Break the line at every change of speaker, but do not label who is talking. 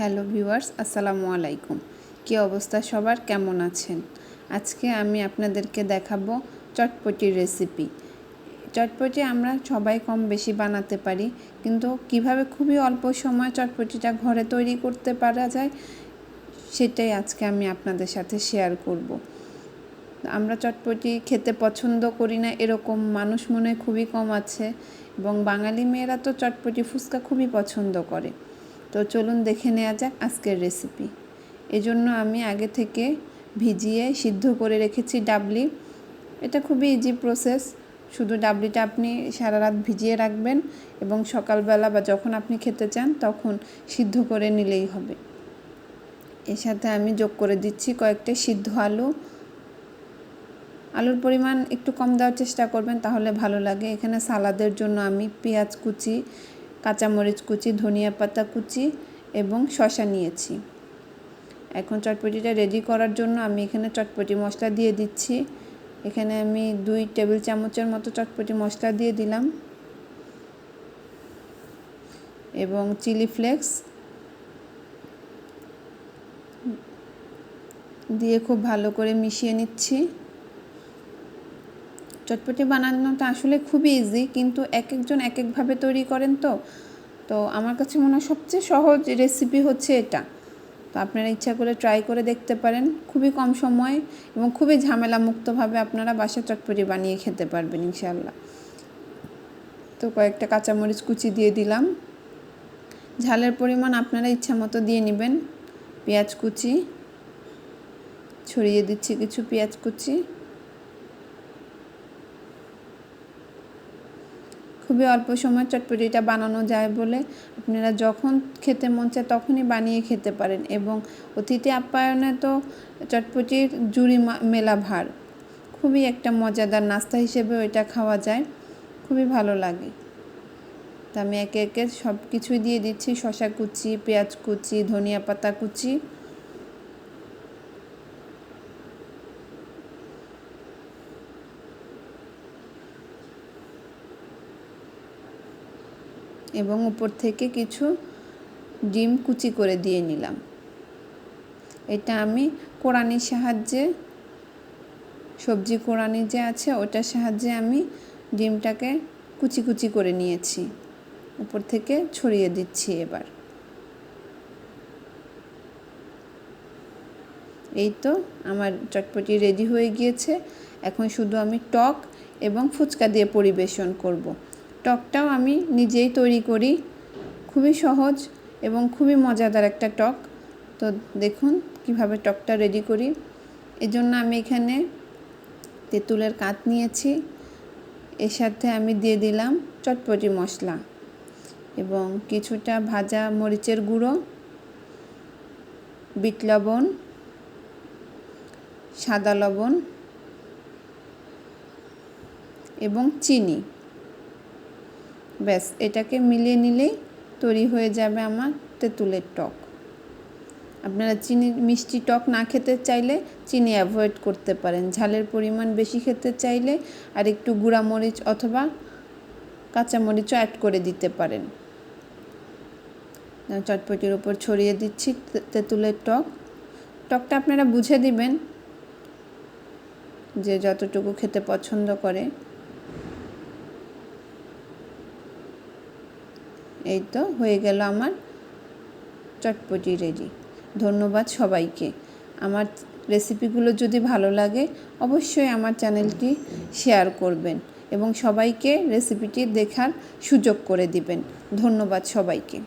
Hello viewers, আসসালামু আলাইকুম। কী অবস্থা সবার, কেমন আছেন? আজকে আমি আপনাদেরকে দেখাবো চটপটির রেসিপি। চটপটি আমরা সবাই কম বেশি বানাতে পারি, কিন্তু কিভাবে খুবই অল্প সময়ে চটপটিটা ঘরে তৈরি করতে পারা যায় সেটাই আজকে আমি আপনাদের সাথে শেয়ার করব। আমরা চটপটি খেতে পছন্দ করি না এরকম মানুষ মনে হয় খুবই কম আছে, এবং বাঙালি মেয়েরা তো চটপটি ফুচকা খুবই পছন্দ করে। তো চলুন দেখে নেওয়া যাক আজকের রেসিপি। এজন্য আমি আগে থেকে ভিজিয়ে সিদ্ধ করে রেখেছি ডাবলি। এটা খুবই ইজি প্রসেস। শুধু ডাবলিটা আপনি সারা রাত ভিজিয়ে রাখবেন এবং সকালবেলা বা যখন আপনি খেতে চান তখন সিদ্ধ করে নিলেই হবে। এর সাথে আমি যোগ করে দিচ্ছি কয়েকটা সিদ্ধ আলু। আলুর পরিমাণ একটু কম দেওয়ার চেষ্টা করবেন, তাহলে ভালো লাগে। এখানে সালাদের জন্য আমি পেঁয়াজ কুচি, কাঁচামরিচ কুচি, ধনিয়া পাতা কুচি এবং শসা নিয়েছি। এখন চটপটিটা রেডি করার জন্য আমি এখানে চটপটি মশলা দিয়ে দিচ্ছি। এখানে আমি 2 টেবিল চামচের মতো চটপটি মশলা দিয়ে দিলাম এবং চিলি ফ্লেক্স দিয়ে খুব ভালো করে মিশিয়ে নিচ্ছি। চটপটি বানানোটা আসলে খুবই ইজি, কিন্তু এক একজন এক একভাবে তৈরি করেন। তো আমার কাছে মনে হয় সবচেয়ে সহজ রেসিপি হচ্ছে এটা। তো আপনারা ইচ্ছা করে ট্রাই করে দেখতে পারেন। খুবই কম সময় এবং খুবই ঝামেলা মুক্তভাবে আপনারা বাসায় চটপটি বানিয়ে খেতে পারবেন ইনশাআল্লাহ। তো কয়েকটা কাঁচামরিচ কুচি দিয়ে দিলাম। ঝালের পরিমাণ আপনারা ইচ্ছা মতো দিয়ে নেবেন। পেঁয়াজ কুচি ছড়িয়ে দিচ্ছি, কিছু পেঁয়াজ কুচি। খুবই অল্প সময় চটপটিটা বানানো যায় বলে আপনারা যখন খেতে মন চায় তখনই বানিয়ে খেতে পারেন। এবং অতিথি আপ্যায়নে তো চটপটির জুড়ি মেলা ভার। খুবই একটা মজাদার নাস্তা হিসেবেও এটা খাওয়া যায়, খুবই ভালো লাগে। তা আমি একে একে সব কিছুই দিয়ে দিচ্ছি। শসা কুচি, পেঁয়াজ কুচি, ধনিয়া পাতা কুচি এবং উপর থেকে কিছু ডিম কুচি করে দিয়ে নিলাম। এটা আমি কোড়ানির সাহায্যে, সবজি কোড়ানি যে আছে ওটার সাহায্যে আমি ডিমটাকে কুচি কুচি করে নিয়েছি। উপর থেকে ছড়িয়ে দিচ্ছি। এবার এই তো আমার চটপটি রেডি হয়ে গিয়েছে। এখন শুধু আমি টক এবং ফুচকা দিয়ে পরিবেশন করব। টকটাও আমি নিজেই তৈরি করি, খুবই সহজ এবং খুবই মজাদার একটা টক। তো দেখুন কিভাবে টকটা রেডি করি। এজন্য আমি এখানে তেঁতুলের কাঠ নিয়েছি। এর সাথে আমি দিয়ে দিলাম চটপটি মশলা এবং কিছুটা ভাজা মরিচের গুঁড়ো, বিট লবণ, সাদা লবণ এবং চিনি। ব্যাস, এটাকে মিলিয়ে নিলেই তৈরি হয়ে যাবে আমার তেঁতুলের টক। আপনারা চিনি মিষ্টি টক না খেতে চাইলে চিনি অ্যাভয়েড করতে পারেন। ঝালের পরিমাণ বেশি খেতে চাইলে আর একটু গুঁড়ামরিচ অথবা কাঁচামরিচও অ্যাড করে দিতে পারেন। চটপটির উপর ছড়িয়ে দিচ্ছি তেঁতুলের টকটা আপনারা বুঝে দিবেন যে যতটুকু খেতে পছন্দ করে। এই তো হয়ে গেল আমার চটপটি রেডি। ধন্যবাদ সবাইকে। আমার রেসিপিগুলো যদি ভালো লাগে অবশ্যই আমার চ্যানেলটি শেয়ার করবেন এবং সবাইকে রেসিপিটি দেখার সুযোগ করে দিবেন। ধন্যবাদ সবাইকে।